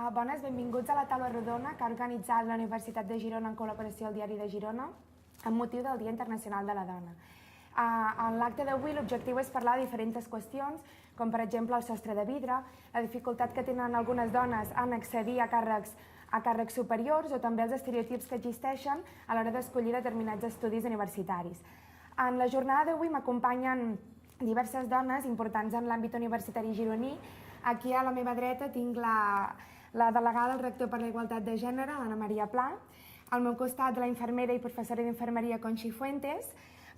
Bones, benvinguts a la taula rodona que ha organitzat la Universitat de Girona en col·laboració al Diari de Girona amb motiu del Dia Internacional de la Dona. En l'acte d'avui l'objectiu és parlar de diferents qüestions, com per exemple el sostre de vidre, la dificultat que tenen algunes dones en accedir a càrrecs superiors o també els estereotips que existeixen a l'hora d'escollir determinats estudis universitaris. En la jornada d'avui m'acompanyen diverses dones importants en l'àmbit universitari gironí. Aquí a la meva dreta tinc la delegada del rector per la igualtat de gènere, l'Anna Maria Pla. Al meu costat, la infermera i professora d'infermeria Conxi Fuentes.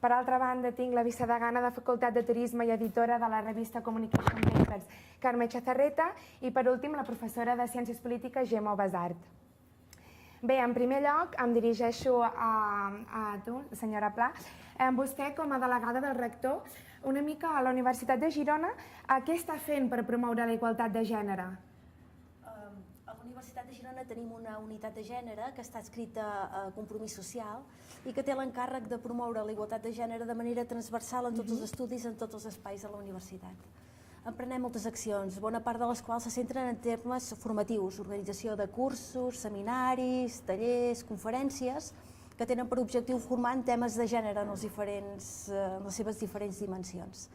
Per altra banda, tinc la vicedegana de Facultat de Turisme i editora de la revista Communication Papers, Carme Chazarreta, i per últim, la professora de Ciències Polítiques, Gemma Obesart. Bé, en primer lloc, em dirigeixo a tu, senyora Pla. Vostè, com a delegada del rector, una mica a la Universitat de Girona, què està fent per promoure la igualtat de gènere? A la Universitat de Girona tenim una unitat de gènere que està adscrita a Compromís Social i que té l'encàrrec de promoure la igualtat de gènere de manera transversal en tots els estudis, en tots els espais de la universitat. Emprenem moltes accions, bona part de les quals se centren en termes formatius, organització de cursos, seminaris, tallers, conferències, que tenen per objectiu formar en temes de gènere en les seves diferents dimensions.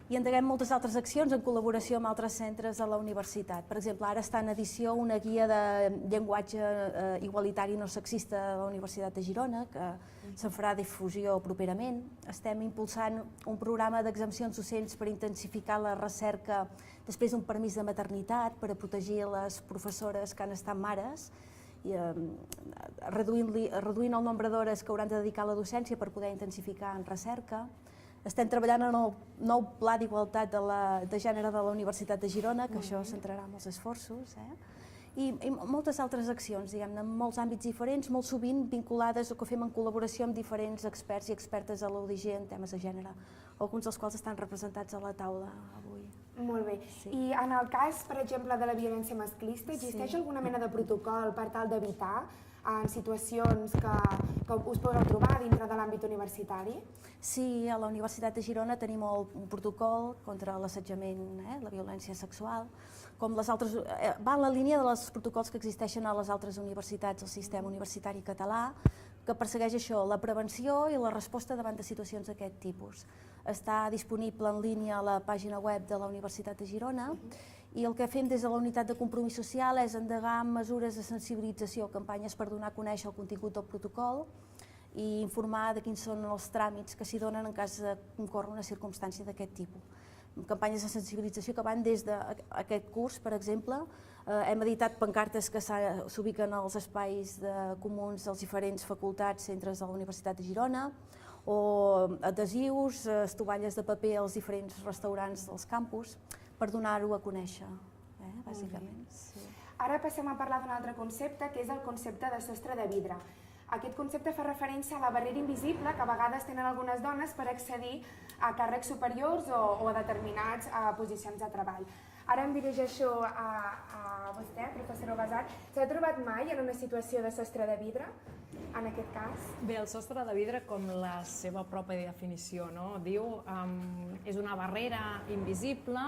I endeguem moltes altres accions en col·laboració amb altres centres de la universitat. Per exemple, ara està en edició una guia de llenguatge igualitari no sexista de la Universitat de Girona, que se'n farà difusió properament. Estem impulsant un programa d'exempcions docents per intensificar la recerca després d'un permís de maternitat per a protegir les professores que han estat mares, i reduint el nombre d'hores que hauran de dedicar a la docència per poder intensificar en recerca. Estem treballant en el nou pla d'igualtat de gènere de la Universitat de Girona, que això centrarà molts esforços, i moltes altres accions, diguem-ne, en molts àmbits diferents, molt sovint vinculades o que fem en col·laboració amb diferents experts i expertes de l'UDG en temes de gènere, alguns dels quals estan representats a la taula avui. Molt bé. I en el cas, per exemple, de la violència masclista, existeix alguna mena de protocol per tal d'evitar en situacions que us podreu trobar dintre de l'àmbit universitari? Sí, a la Universitat de Girona tenim un protocol contra l'assetjament, la violència sexual, com les altres, va en la línia dels protocols que existeixen a les altres universitats del sistema universitari català, que persegueix això, la prevenció i la resposta davant de situacions d'aquest tipus. Està disponible en línia a la pàgina web de la Universitat de Girona i el que fem des de la unitat de compromís social és endegar mesures de sensibilització, campanyes per donar a conèixer el contingut del protocol i informar de quins són els tràmits que s'hi donen en cas de concórrer una circumstància d'aquest tipus. Campanyes de sensibilització que van des d'aquest curs, per exemple. Hem editat pancartes que s'ubiquen als espais comuns dels diferents facultats, centres de la Universitat de Girona, o adhesius, estovalles de paper als diferents restaurants dels campus, per donar-ho a conèixer, bàsicament. Ara passem a parlar d'un altre concepte, que és el concepte de sostre de vidre. Aquest concepte fa referència a la barrera invisible que a vegades tenen algunes dones per accedir a càrrecs superiors o a determinats posicions de treball. Ara em dirigeixo a vostè, professora Obesart. S'ha trobat mai en una situació de sostre de vidre, en aquest cas? Bé, el sostre de vidre, com la seva pròpia definició, diu, és una barrera invisible,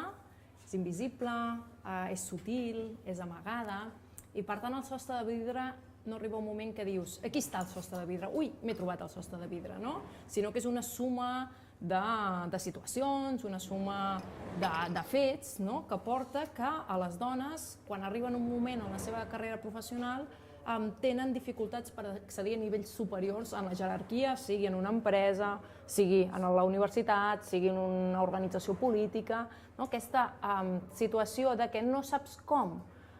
és sutil, és amagada, i per tant el sostre de vidre no arriba un moment que dius, aquí està el sostre de vidre, ui, m'he trobat el sostre de vidre, no? Sinó que és una suma de situacions, una suma de fets, que porta que a les dones, quan arriben un moment en la seva carrera professional, tenen dificultats per accedir a nivells superiors en la jerarquia, sigui en una empresa, sigui en la universitat, sigui en una organització política, aquesta situació de que no saps com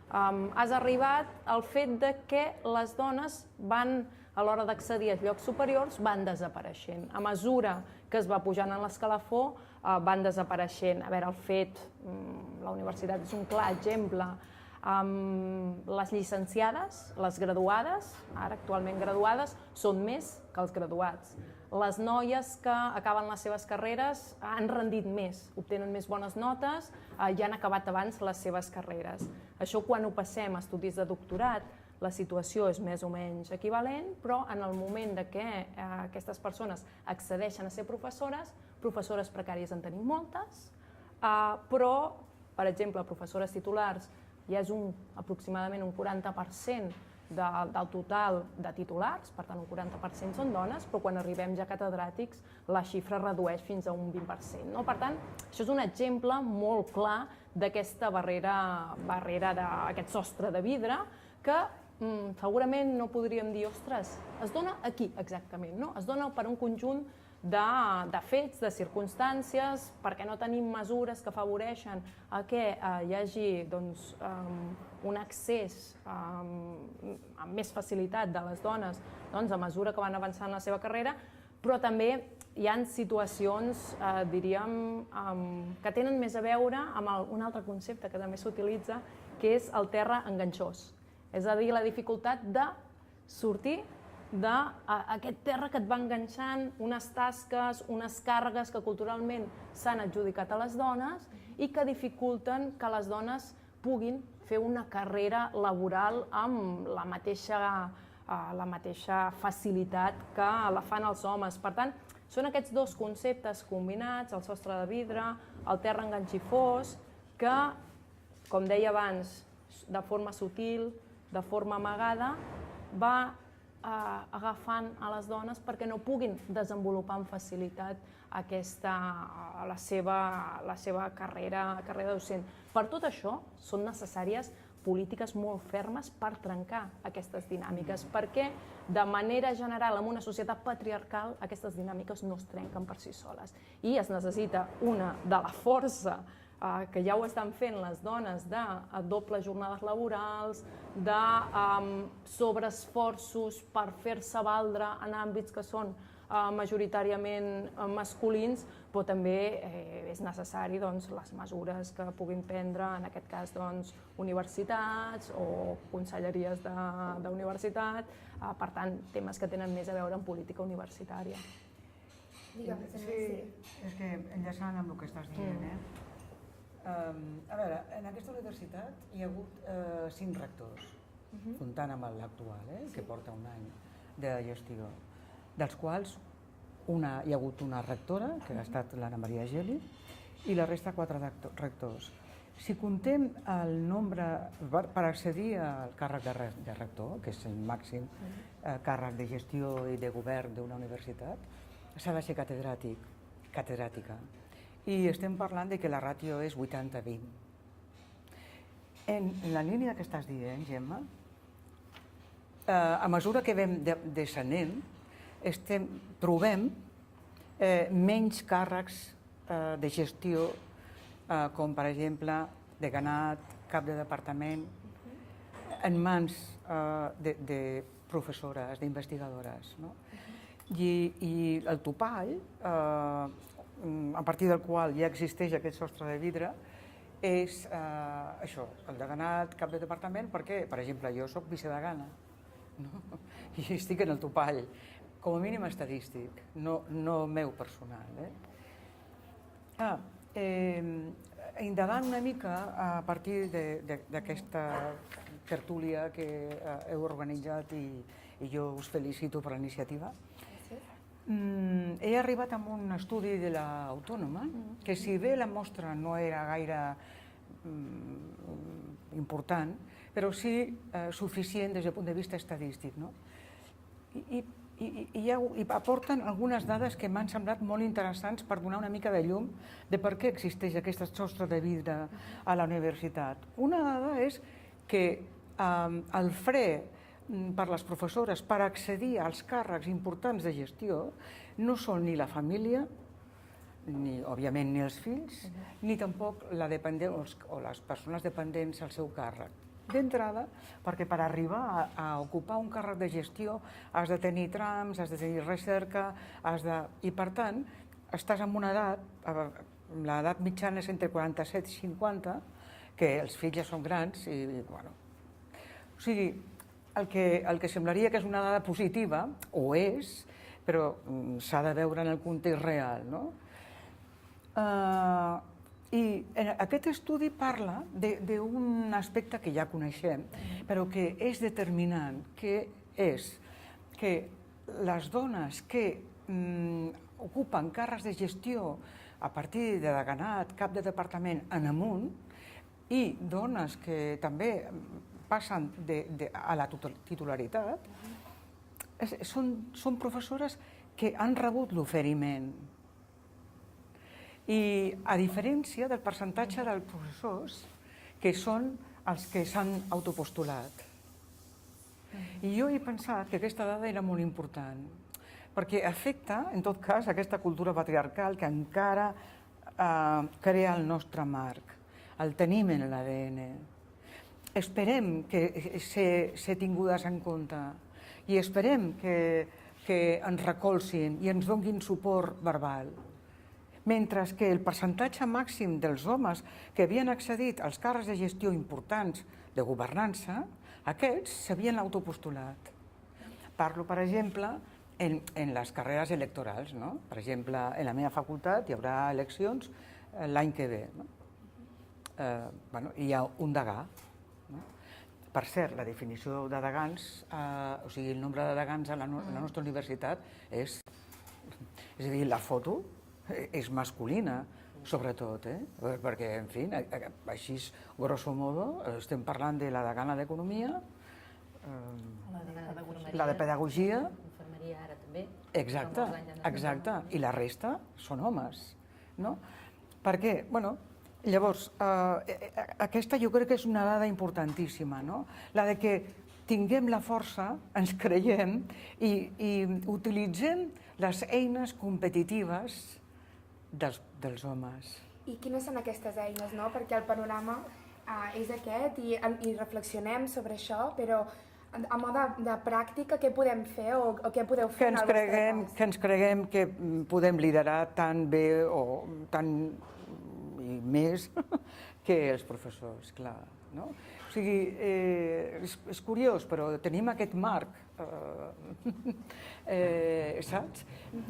has arribat al fet de que les dones van, a l'hora d'accedir als llocs superiors, van desapareixent. A mesura que es va pujant en l'escalafó, van desapareixent. A veure, el fet, la universitat és un clar exemple. Les llicenciades, les graduades, ara actualment graduades, són més que els graduats. Les noies que acaben les seves carreres han rendit més, obtenen més bones notes i han acabat abans les seves carreres. Això quan ho passem a estudis de doctorat, la situació és més o menys equivalent, però en el moment que aquestes persones accedeixen a ser professores precàries en tenim moltes, però, per exemple, professores titulars ja és aproximadament un 40% del total de titulars, per tant un 40% són dones, però quan arribem ja a catedràtics la xifra redueix fins a un 20%. No? Per tant, això és un exemple molt clar d'aquesta barrera d'aquest sostre de vidre que segurament no podríem dir, ostres, es dona aquí exactament, no? Es dona per un conjunt de fets, de circumstàncies, perquè no tenim mesures que afavoreixen a que hi hagi un accés amb més facilitat de les dones a mesura que van avançant la seva carrera, però també hi ha situacions, diríem, que tenen més a veure amb un altre concepte que també s'utilitza, que és el terra enganxós. És a dir, la dificultat de sortir d'aquest terra que et va enganxant unes tasques, unes càrregues que culturalment s'han adjudicat a les dones i que dificulten que les dones puguin fer una carrera laboral amb la mateixa facilitat que la fan els homes. Per tant, són aquests dos conceptes combinats, el sostre de vidre, el terra enganxifós, que, com deia abans, de forma sutil, de forma amagada, va agafant a les dones perquè no puguin desenvolupar amb facilitat la seva carrera docent. Per tot això són necessàries polítiques molt fermes per trencar aquestes dinàmiques, perquè de manera general en una societat patriarcal aquestes dinàmiques no es trenquen per si soles i es necessita de la força que ja ho estan fent les dones, de dobles jornades laborals, de sobreesforços per fer-se valdre en àmbits que són majoritàriament masculins, però també és necessari les mesures que puguin prendre, en aquest cas, universitats o conselleries d'universitat, per tant, temes que tenen més a veure amb política universitària. Sí, és que enllaçant amb el que estàs dient, a veure, en aquesta universitat hi ha hagut 5 rectors, comptant amb l'actual, que porta un any de gestió, dels quals hi ha hagut una rectora, que ha estat l'Anna Maria Geli, i la resta 4 rectors. Si comptem el nombre, per accedir al càrrec de rector, que és el màxim càrrec de gestió i de govern d'una universitat, s'ha de ser catedràtica. I estem parlant de que la ràtio és 80-20. En la línia que estàs dient, Gemma, a mesura que vam descenent, trobem menys càrrecs de gestió, com per exemple deganat, cap de departament, en mans de professores, d'investigadores. I el topall, a partir del qual ja existeix aquest sostre de vidre, és això, el deganat, cap de departament, perquè, per exemple, jo soc vicedegana i estic en el topall, com a mínim estadístic, no meu personal. Indagant una mica a partir d'aquesta tertúlia que heu organitzat i jo us felicito per la iniciativa, he arribat a un estudi de l'Autònoma, que si bé la mostra no era gaire important, però sí suficient des del punt de vista estadístic. I aporten algunes dades que m'han semblat molt interessants per donar una mica de llum de per què existeix aquest sostre de vidre a la universitat. Una dada és que el fre per les professores per accedir als càrrecs importants de gestió no són ni la família, ni, òbviament, ni els fills, ni tampoc la dependent o les persones dependents al seu càrrec. D'entrada, perquè per arribar a ocupar un càrrec de gestió has de tenir trams, has de tenir recerca, i per tant estàs en una edat, l'edat mitjana és entre 47 i 50, que els fills ja són grans i, bueno, o sigui, el que semblaria que és una dada positiva, ho és, però s'ha de veure en el context real. I aquest estudi parla d'un aspecte que ja coneixem, però que és determinant, que és que les dones que ocupen càrrecs de gestió a partir de deganat, cap de departament en amunt, i dones que també passen a la titularitat, són professores que han rebut l'oferiment. I a diferència del percentatge dels professors que són els que s'han autopostulat. I jo he pensat que aquesta dada era molt important, perquè afecta, en tot cas, aquesta cultura patriarcal que encara crea el nostre marc. El tenim en l'ADN. Esperem que ser tingudes en compte i esperem que ens recolzin i ens donin suport verbal. Mentre que el percentatge màxim dels homes que havien accedit als càrrecs de gestió importants de governança, aquests s'havien autopostulat. Parlo, per exemple, en les carreres electorals. Per exemple, en la meva facultat hi haurà eleccions l'any que ve. Hi ha un degà. Per cert, la definició de degans, o sigui, el nombre de degans a la nostra universitat és a dir, la foto és masculina, sobretot, perquè, en fi, així, grosso modo, estem parlant de la degana d'Economia, la de Pedagogia... Infermeria ara també. Exacte, i la resta són homes. Per què? Llavors, aquesta jo crec que és una dada importantíssima, la de que tinguem la força, ens creiem i utilitzem les eines competitives dels homes. I quines són aquestes eines, perquè el panorama és aquest i reflexionem sobre això, però a mode de pràctica, què podem fer o què podeu fer en el vostre cas? Que ens creguem que podem liderar tan bé o tan i més que els professors, clar. O sigui, és curiós, però tenim aquest marc, saps?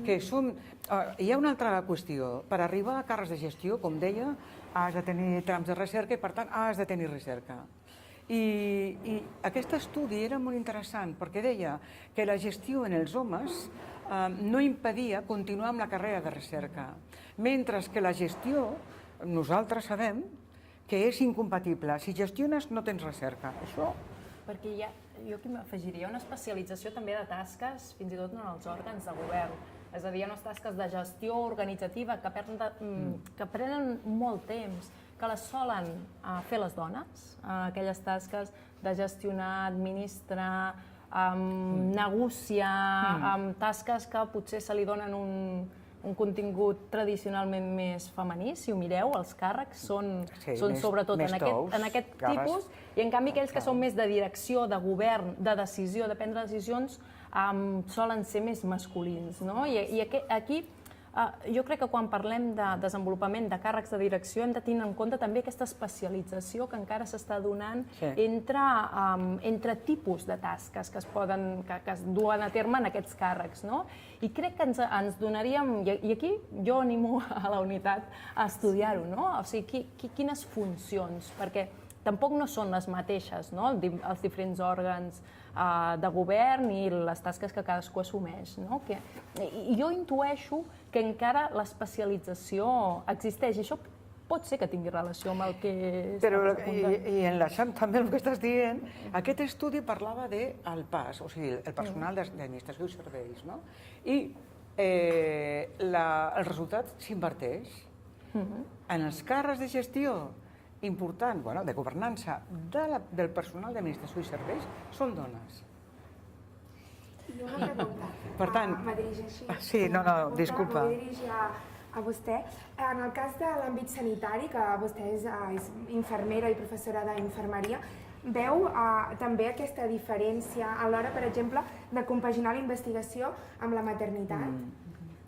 Que som... Hi ha una altra qüestió. Per arribar a càrrecs de gestió, com deia, has de tenir trams de recerca i, per tant, has de tenir recerca. I aquest estudi era molt interessant perquè deia que la gestió en els homes no impedia continuar amb la carrera de recerca, mentre que la gestió, nosaltres sabem que és incompatible. Si gestiones no tens recerca. Això... Perquè jo aquí m'afegiria una especialització també de tasques, fins i tot en els òrgans de govern. És a dir, hi ha unes tasques de gestió organitzativa que prenen molt temps, que les solen fer les dones, aquelles tasques de gestionar, administrar, negociar, tasques que potser se li donen un contingut tradicionalment més femení, si ho mireu, els càrrecs són sobretot en aquest tipus, i en canvi aquells que són més de direcció, de govern, de decisió, de prendre decisions, solen ser més masculins. I aquí jo crec que quan parlem de desenvolupament de càrrecs de direcció hem de tenir en compte també aquesta especialització que encara s'està donant entre tipus de tasques que es duen a terme en aquests càrrecs. I crec que ens donaríem, i aquí jo animo a la unitat a estudiar-ho, o sigui, quines funcions, perquè tampoc no són les mateixes els diferents òrgans de govern i les tasques que cadascú assumeix. I jo intueixo que encara l'especialització existeix, i això pot ser que tingui relació amb el que estàs apuntant. I enlaçant també el que estàs dient, aquest estudi parlava del PAS, o sigui, el personal d'administració i serveis, i el resultat s'inverteix en els càrrecs de gestió important, de governança del personal d'administració i serveis, són dones. I una pregunta. Per tant... Me dirigeixo... Sí, disculpa. Me dirigeixo a vostè. En el cas de l'àmbit sanitari, que vostè és infermera i professora d'infermeria, veu també aquesta diferència a l'hora, per exemple, de compaginar la investigació amb la maternitat?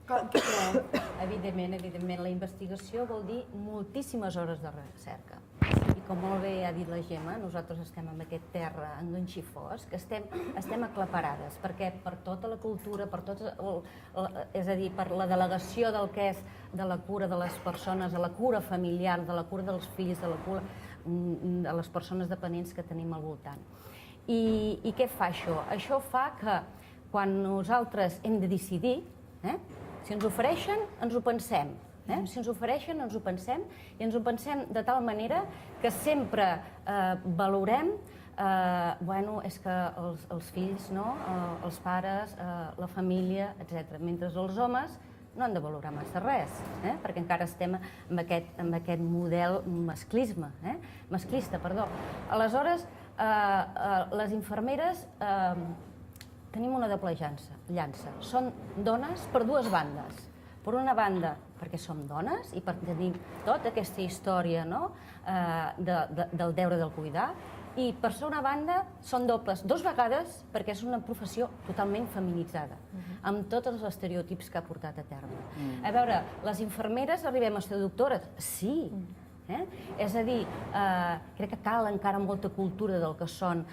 Què creu? Evidentment, la investigació vol dir moltíssimes hores de recerca. I com molt bé ha dit la Gemma, nosaltres estem en aquest terra enganxifós, que estem aclaparades, perquè per tota la cultura, és a dir, per la delegació del que és de la cura de les persones, de la cura familiar, de la cura dels fills, de la cura de les persones dependents que tenim al voltant. I què fa això? Això fa que quan nosaltres hem de decidir, si ens ofereixen, ens ho pensem. Si ens ofereixen, ens ho pensem, i ens ho pensem de tal manera que sempre valorem és que els fills, els pares, la família, etc. Mentre els homes no han de valorar massa res, perquè encara estem amb aquest model masclista. Aleshores, les infermeres tenim una doble llança. Són dones per dues bandes. Per una banda, perquè som dones i per tenir tota aquesta història del deure del cuidar, i per segona banda són dobles dues vegades perquè és una professió totalment feminitzada, amb tots els estereotips que ha portat a terme. A veure, les infermeres arribem a ser doctores? Sí. És a dir, crec que cal encara molta cultura del que són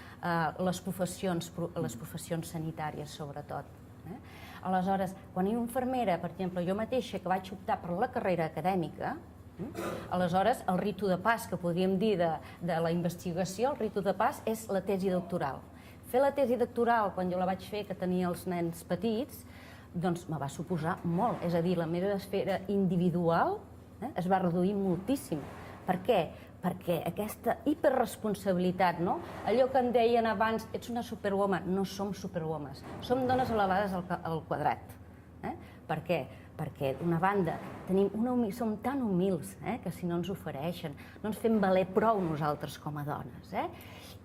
les professions sanitàries, sobretot. Aleshores, quan hi ha una infermera, per exemple, jo mateixa que vaig optar per la carrera acadèmica, aleshores el ritu de pas, que podríem dir de la investigació, el ritu de pas és la tesi doctoral. Fer la tesi doctoral, quan jo la vaig fer, que tenia els nens petits, doncs me va suposar molt. És a dir, la meva esfera individual es va reduir moltíssim. Per què? Perquè aquesta hiperresponsabilitat, allò que en deien abans, ets una superwoman, no som superwoman, som dones elevades al quadrat. Per què? Perquè, d'una banda, som tan humils que si no ens ofereixen, no ens fem valer prou nosaltres com a dones.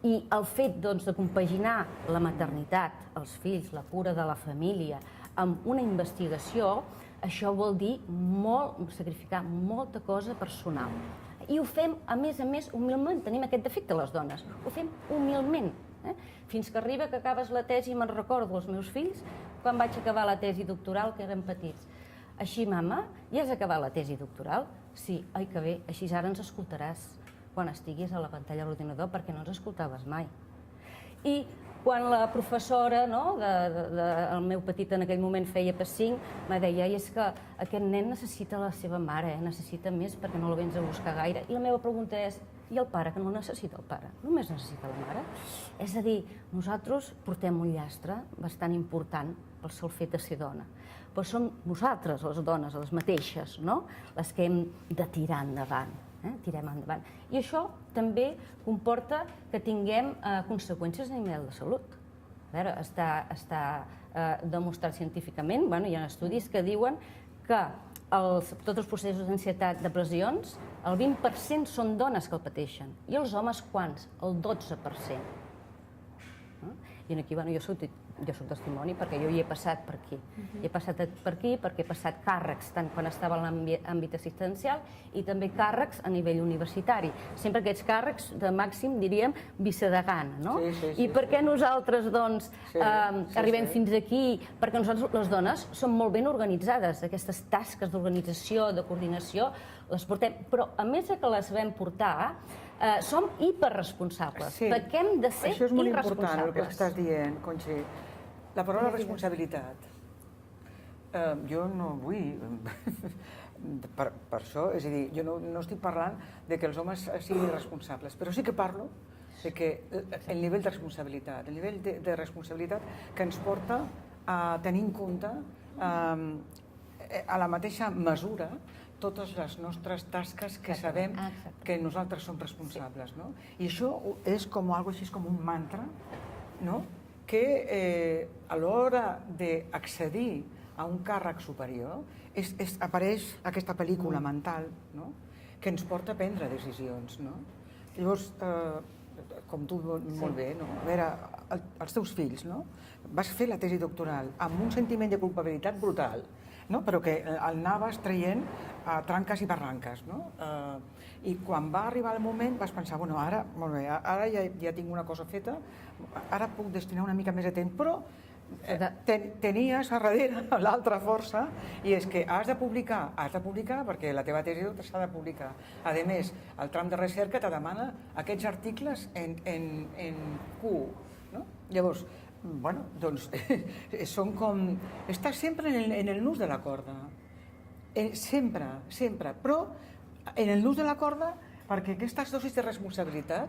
I el fet de compaginar la maternitat, els fills, la cura de la família, amb una investigació, això vol dir sacrificar molta cosa personal. I ho fem, a més, humilment. Tenim aquest defecte, les dones. Ho fem humilment. Fins que arriba que acabes la tesi, me'n recordo els meus fills, quan vaig acabar la tesi doctoral, que eren petits. Així, mama, ja has acabat la tesi doctoral? Sí, oi que bé, així ara ens escoltaràs quan estiguis a la pantalla de l'ordinador, perquè no ens escoltaves mai. I quan la professora, el meu petit en aquell moment feia P5, me deia, és que aquest nen necessita la seva mare, necessita més perquè no la vens a buscar gaire. I la meva pregunta és, i el pare, que no necessita el pare? Només necessita la mare? És a dir, nosaltres portem un llastre bastant important pel sol fet de ser dona. Però som nosaltres, les dones, les mateixes, les que hem de tirar endavant. Tirem endavant. I això també comporta que tinguem conseqüències a nivell de salut. A veure, està demostrat científicament, hi ha estudis que diuen que tots els processos d'ansietat, depressions, el 20% són dones que el pateixen. I els homes, quants? El 12%. I aquí, jo soc testimoni perquè jo hi he passat per aquí. He passat per aquí perquè he passat càrrecs, tant quan estava en l'àmbit assistencial i també càrrecs a nivell universitari. Sempre aquests càrrecs de màxim, diríem, vicedegana, no? I per què nosaltres, doncs, arribem fins aquí? Perquè nosaltres, les dones, som molt ben organitzades. Aquestes tasques d'organització, de coordinació, les portem. Però, a més que les vam portar, som hiperresponsables, perquè hem de ser irresponsables. Això és molt important, el que estàs dient, Conchi. La paraula responsabilitat. Jo no vull... Per això, és a dir, jo no estic parlant de que els homes siguin irresponsables, però sí que parlo de que el nivell de responsabilitat, el nivell de responsabilitat que ens porta a tenir en compte a la mateixa mesura totes les nostres tasques que sabem que nosaltres som responsables. I això és com algo així, com un mantra, que a l'hora d'accedir a un càrrec superior apareix aquesta pel·lícula mental que ens porta a prendre decisions. Llavors, com tu molt bé, a veure, els teus fills, vas fer la tesi doctoral amb un sentiment de culpabilitat brutal, però que el anaves traient a tranques i barranques. I quan va arribar el moment vas pensar, bueno, ara ja tinc una cosa feta, ara puc destinar una mica més de temps, però tenies a darrere l'altra força, i és que has de publicar perquè la teva tesi s'ha de publicar. A més, el tram de recerca te demana aquests articles en Q. Llavors, bueno, doncs, són com... Estàs sempre en el nus de la corda. Sempre, però en el nus de la corda perquè aquestes dosis de responsabilitat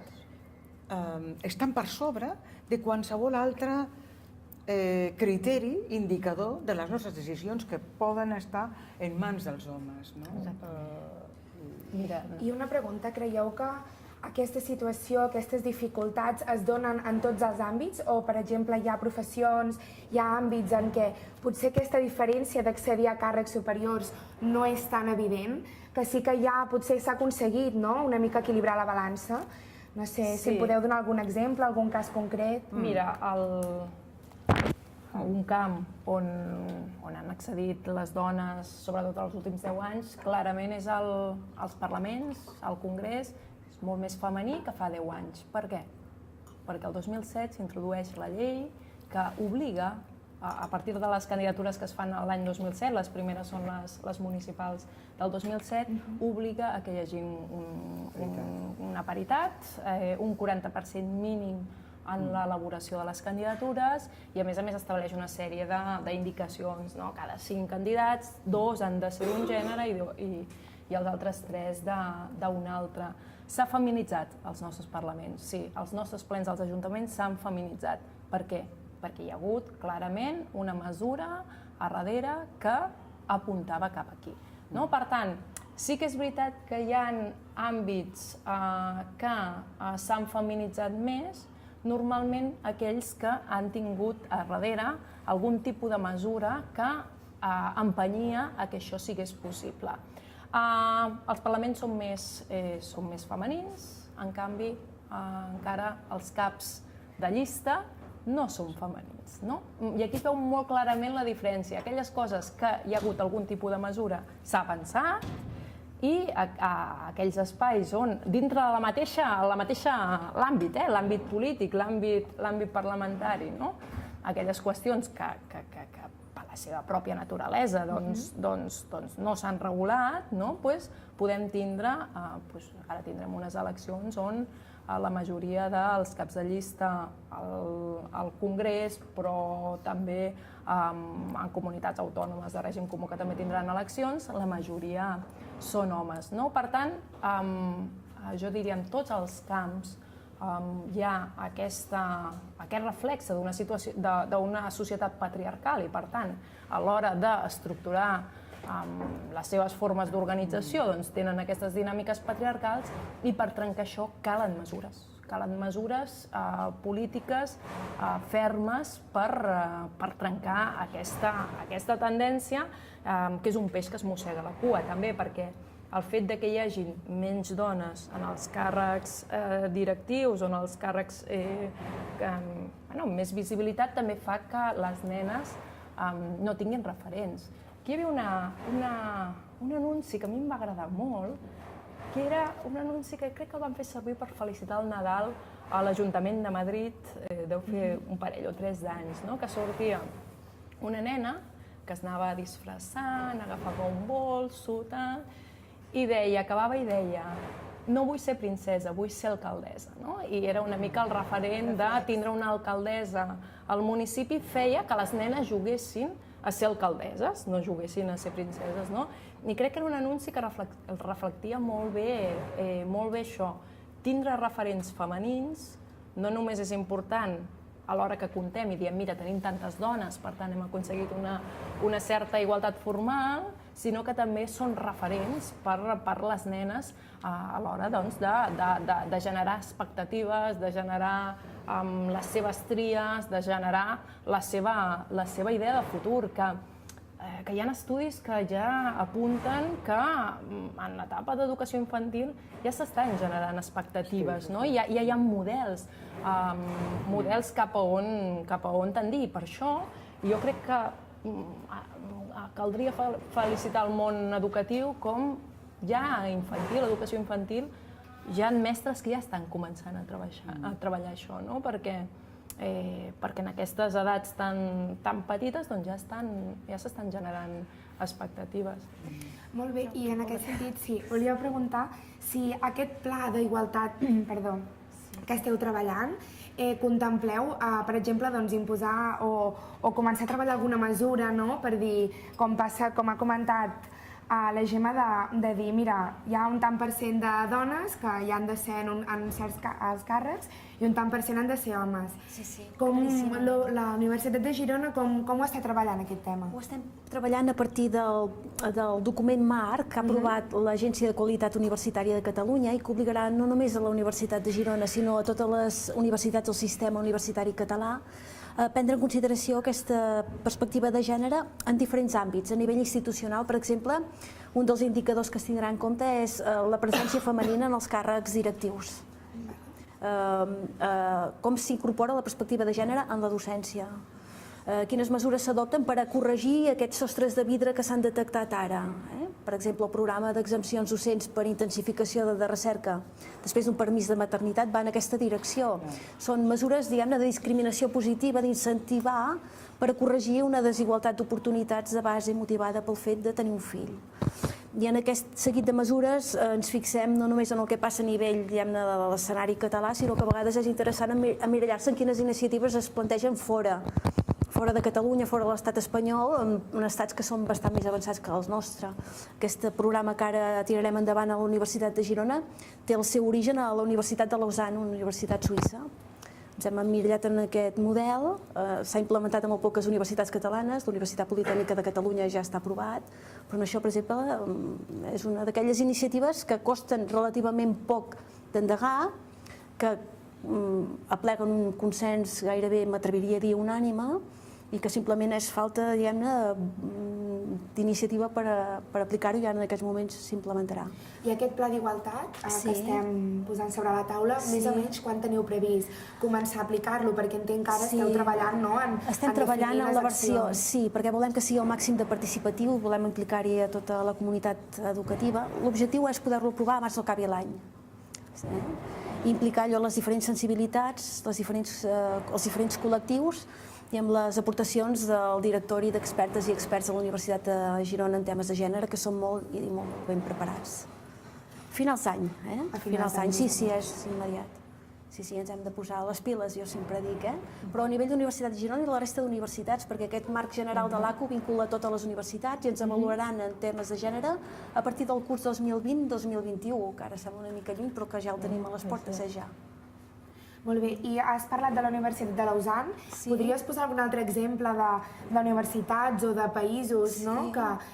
estan per sobre de qualsevol altra criteri, indicador de les nostres decisions que poden estar en mans dels homes. Mira, I una pregunta, creieu que aquesta situació, aquestes dificultats es donen en tots els àmbits o, per exemple, hi ha professions, hi ha àmbits en què potser aquesta diferència d'accedir a càrrecs superiors no és tan evident, que sí que ja potser s'ha aconseguit, no?, una mica equilibrar la balança? No sé si Sí. em podeu donar algun exemple, algun cas concret. Mira, un camp on han accedit les dones, sobretot els últims 10 anys, clarament és els parlaments, el Congrés, és molt més femení que fa 10 anys. Per què? Perquè el 2007 s'introdueix la llei que obliga, a partir de les candidatures que es fan l'any 2007, les primeres són les municipals del 2007, obliga a que hi hagi una paritat, un 40% mínim en l'elaboració de les candidatures i a més estableix una sèrie d'indicacions, no? Cada 5 candidats, 2 han de ser d'un gènere i els altres 3 d'un altre. S'ha feminitzat els nostres parlaments, sí, els nostres plens dels ajuntaments s'han feminitzat. Per què? Perquè hi ha hagut clarament una mesura a darrere que apuntava cap aquí. No? Per tant, sí que és veritat que hi ha àmbits que s'han feminitzat més, normalment aquells que han tingut a darrere algun tipus de mesura que empenyia a que això sigués possible. Els parlaments són més femenins, en canvi, encara els caps de llista no són femenins. No? I aquí es veu molt clarament la diferència. Aquelles coses que hi ha hagut algun tipus de mesura s'ha pensat i aquells espais on, dintre de l'àmbit, l'àmbit polític, l'àmbit parlamentari, no? Aquelles qüestions que per la seva pròpia naturalesa no s'han regulat, no? Podem tindre, ara tindrem unes eleccions on la majoria dels caps de llista al Congrés, però també en comunitats autònomes de règim comú que també tindran eleccions, la majoria són homes. Per tant, jo diria en tots els camps hi ha aquest reflex d'una societat patriarcal i, per tant, a l'hora d'estructurar les seves formes d'organització tenen aquestes dinàmiques patriarcals i per trencar això calen mesures polítiques fermes per trencar aquesta tendència que és un peix que es mossega la cua, també perquè el fet que hi hagi menys dones en els càrrecs directius o en els càrrecs amb més visibilitat també fa que les nenes no tinguin referents. Aquí hi havia un anunci que a mi em va agradar molt, que era un anunci que crec que el van fer servir per felicitar el Nadal a l'Ajuntament de Madrid, deu fer un parell o 3 d'anys, que sortia una nena que es anava disfressant, agafava un bol, i acabava i deia no vull ser princesa, vull ser alcaldessa. I era una mica el referent de tindre una alcaldessa al municipi feia que les nenes juguessin a ser alcaldesses, no juguessin a ser princeses. I crec que era un anunci que reflectia molt bé això. Tindre referents femenins no només és important a l'hora que comptem i diem, mira, tenim tantes dones, per tant hem aconseguit una certa igualtat formal, sinó que també són referents per les nenes a l'hora de generar expectatives, de generar les seves tries, de generar la seva idea de futur, que hi ha estudis que ja apunten que en l'etapa d'educació infantil ja s'estan generant expectatives, ja hi ha models cap a on tendir. Per això jo crec que caldria felicitar el món educatiu com ja infantil, educació infantil, hi ha mestres que ja estan començant a treballar això, perquè en aquestes edats tan petites ja s'estan generant expectatives. Molt bé, i en aquest sentit, sí, volia preguntar si aquest pla d'igualtat, que esteu treballant, contempleu, per exemple, imposar o començar a treballar alguna mesura per dir, com ha comentat la Gemma, de dir, mira, hi ha un tant % de dones que hi han de ser en certs càrrecs i un tant per cent han de ser homes. Sí, Com claríssim. la Universitat de Girona, com ho està treballant aquest tema? Ho estem treballant a partir del document marc que ha aprovat l'Agència de Qualitat Universitària de Catalunya i que obligarà no només a la Universitat de Girona, sinó a totes les universitats del sistema universitari català a prendre en consideració aquesta perspectiva de gènere en diferents àmbits. A nivell institucional, per exemple, un dels indicadors que es tindrà en compte és la presència femenina en els càrrecs directius. Com s'incorpora la perspectiva de gènere en la docència. Quines mesures s'adopten per a corregir aquests sostres de vidre que s'han detectat ara. Per exemple, el programa d'exempcions docents per intensificació de recerca després d'un permís de maternitat va en aquesta direcció. Són mesures, diguem-ne, de discriminació positiva, d'incentivar per a corregir una desigualtat d'oportunitats de base motivada pel fet de tenir un fill. I en aquest seguit de mesures ens fixem no només en el que passa a nivell, diguem-ne, de l'escenari català, sinó que a vegades és interessant emmirallar-se en quines iniciatives es plantegen fora de Catalunya, fora de l'estat espanyol, en estats que són bastant més avançats que els nostres. Aquest programa que ara tirarem endavant a la Universitat de Girona té el seu origen a la Universitat de Lausanne, una universitat suïssa. Ens hem emmirallat en aquest model, s'ha implementat en molt poques universitats catalanes, la Universitat Politècnica de Catalunya ja està aprovat, però això, per exemple, és una d'aquelles iniciatives que costen relativament poc d'endegar, que apleguen un consens gairebé, m'atreviria a dir, unànime, i que simplement és falta, diguem-ne, d'iniciativa per aplicar-ho i ara en aquests moments s'implementarà. I aquest pla d'igualtat que estem posant sobre la taula, més o menys quan teniu previst començar a aplicar-lo? Perquè entenc que ara esteu treballant, no?, Estem treballant en la versió, sí, perquè volem que sigui el màxim de participatiu, volem implicar-hi a tota la comunitat educativa. L'objectiu és poder-lo aprovar abans no acabi l'any. Implicar allò les diferents sensibilitats, els diferents col·lectius i amb les aportacions del directori d'expertes i experts de la Universitat de Girona en temes de gènere, que són molt ben preparats. Finals d'any, A finals d'any. Sí, és immediat. Sí, ens hem de posar les piles, jo sempre dic, però a nivell d'Universitat de Girona i de la resta d'universitats, perquè aquest marc general de l'ACU vincula totes les universitats i ens avaloraran en temes de gènere a partir del curs 2020-2021, que ara sembla una mica lluny, però que ja el tenim a les portes, ja. Molt bé, i has parlat de la Universitat de Lausanne. Podries posar algun altre exemple d'universitats o de països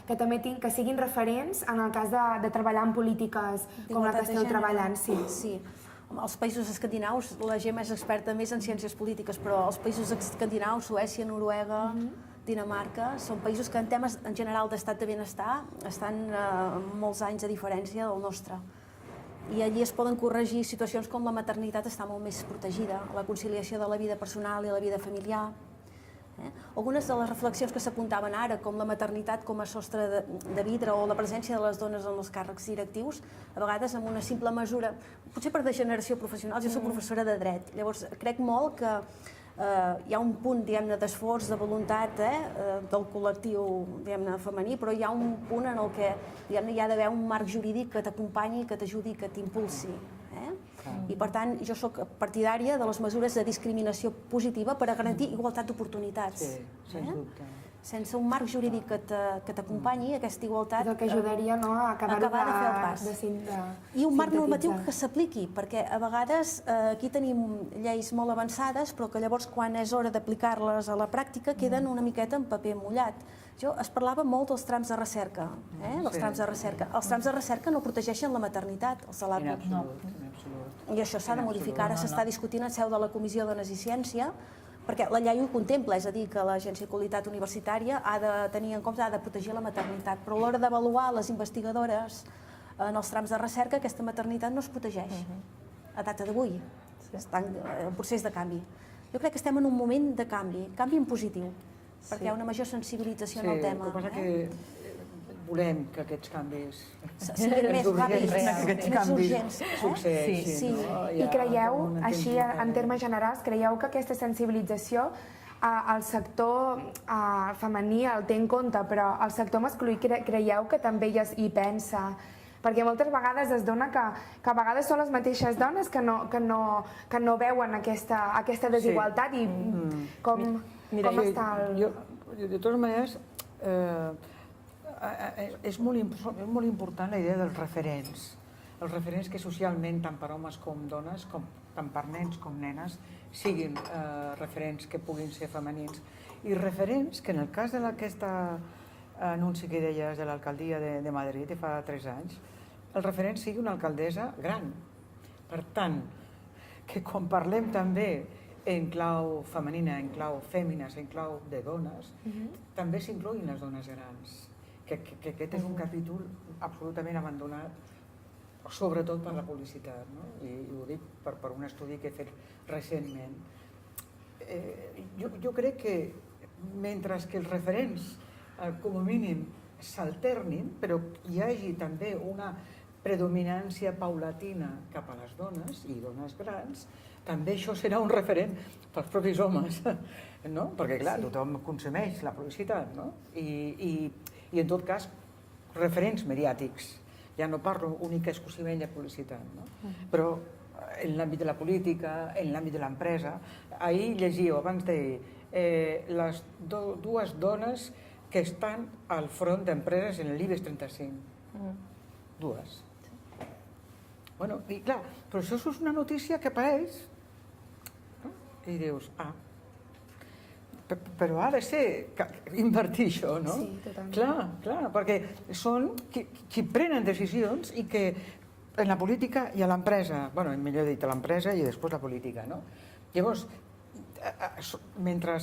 que també que siguin referents en el cas de treballar en polítiques com la que esteu treballant? Sí. Els països escandinaus, la Gemma és experta més en ciències polítiques, però els països escandinaus, Suècia, Noruega, Dinamarca, són països que en temes en general d'estat de benestar estan molts anys de diferència del nostre. I allí es poden corregir situacions com la maternitat està molt més protegida, la conciliació de la vida personal i la vida familiar. Algunes de les reflexions que s'apuntaven ara, com la maternitat com a sostre de vidre o la presència de les dones en els càrrecs directius, a vegades amb una simple mesura, potser per degeneració professional, jo soc professora de dret, llavors crec molt que hi ha un punt, diguem-ne, d'esforç, de voluntat del col·lectiu, diguem-ne, femení, però hi ha un punt en el que hi ha d'haver un marc jurídic que t'acompanyi, que t'ajudi, que t'impulsi. I per tant, jo sóc partidària de les mesures de discriminació positiva per a garantir igualtat d'oportunitats. Sí, sens dubte. Sense un marc jurídic que t'acompanyi, aquesta igualtat... És el que ajudaria a acabar de fer el pas. I un marc normatiu que s'apliqui, perquè a vegades aquí tenim lleis molt avançades, però que llavors quan és hora d'aplicar-les a la pràctica queden una miqueta en paper mullat. Es parlava molt dels trams de recerca, dels trams de recerca. Els trams de recerca no protegeixen la maternitat, els de l'ACU. En absolut. I això s'ha de modificar, ara s'està discutint en seu de la Comissió de Dones i Ciència, perquè la llei ho contempla, és a dir, que l'Agència de Qualitat Universitària ha de tenir en compte, ha de protegir la maternitat, però a l'hora d'avaluar les investigadores en els trams de recerca, aquesta maternitat no es protegeix a data d'avui. Està en procés de canvi. Jo crec que estem en un moment de canvi en positiu, perquè hi ha una major sensibilització en el tema. Sí, el que passa que volem que aquests canvis siguin més ràpids, més urgents. Succeeixin. I creieu, així en termes generals, creieu que aquesta sensibilització el sector femení el té en compte, però el sector masculí creieu que també hi pensa? Perquè moltes vegades es dona que a vegades són les mateixes dones que no veuen aquesta desigualtat i com està el... De totes maneres, és molt important la idea dels referents que socialment, tant per homes com dones, com tant per nens com nenes, siguin referents que puguin ser femenins. I referents que en el cas d'aquest anunci que deies de l'alcaldia de Madrid de fa 3 anys, el referent sigui una alcaldessa gran. Per tant, que quan parlem també en clau femenina, en clau fèmines, en clau de dones, també s'incloguin les dones grans. Que aquest és un capítol absolutament abandonat, sobretot per la publicitat, no? I ho dic per un estudi que he fet recentment. Jo crec que mentre que els referents, com a mínim, s'alternin, però hi hagi també una predominància paulatina cap a les dones i dones grans, també això serà un referent pels propis homes, no? Perquè, clar, tothom consumeix la publicitat, no? I en tot cas, referents mediàtics. Ja no parlo única i exclusivament de publicitat, no? Però en l'àmbit de la política, en l'àmbit de l'empresa, ahir llegiu, abans d'ahir, les dues dones que estan al front d'empreses en l'IBEX 35. Dues. Bueno, i clar, però això és una notícia que apareix, no? I dius, però ha de ser invertir això, no? Sí, totalment. Clar, perquè són qui prenen decisions i que en la política i a l'empresa, bueno, millor dit, a l'empresa i després la política, no? Llavors, mentre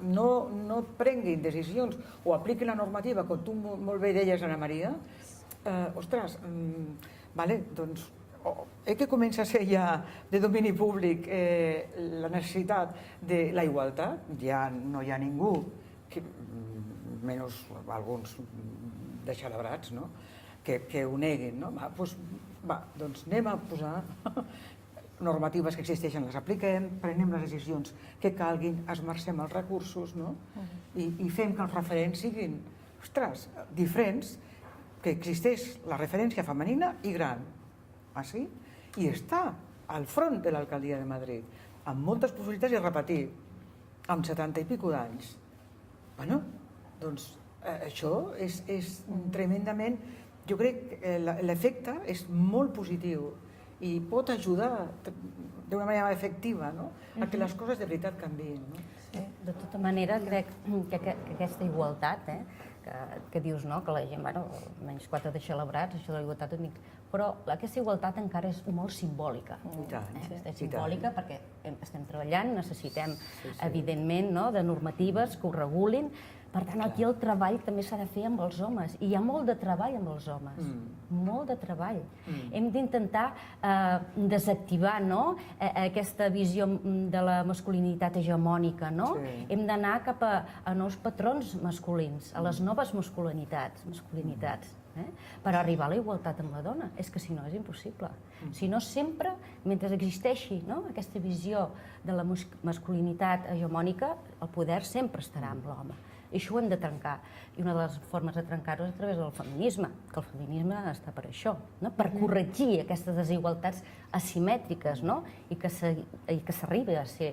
no prenguin decisions o apliquin la normativa, com tu molt bé deies, Ana Maria, ostres, doncs que comença a ser ja de domini públic la necessitat de la igualtat, ja no hi ha ningú, menys alguns deixalabrats, no?, que ho neguin, no? Doncs anem a posar normatives que existeixen, les apliquem, prenem les decisions que calguin, esmercem els recursos, no? I fem que els referents siguin, ostres, diferents, que existeix la referència femenina i gran, sí? I està al front de l'alcaldia de Madrid, amb moltes possibilitats de repetir, amb 70 i pico d'anys. Bueno, doncs això és tremendament... Jo crec que l'efecte és molt positiu i pot ajudar d'una manera efectiva a que les coses de veritat canviïn. De tota manera, crec que aquesta igualtat, que dius que la gent, menys 4 deixalabrats, això de la igualtat, però aquesta igualtat encara és molt simbòlica. És simbòlica perquè estem treballant, necessitem, evidentment, de normatives que ho regulin. Per tant, aquí el treball també s'ha de fer amb els homes, i hi ha molt de treball amb els homes, molt de treball. Hem d'intentar desactivar aquesta visió de la masculinitat hegemònica, hem d'anar cap a nous patrons masculins, a les noves masculinitats, per arribar a la igualtat amb la dona. És que si no és impossible. Si no, sempre, mentre existeixi aquesta visió de la masculinitat hegemònica, el poder sempre estarà amb l'home. I això ho hem de trencar. I una de les formes de trencar-ho és a través del feminisme, que el feminisme està per això, per corregir aquestes desigualtats asimètriques i que s'arribi a ser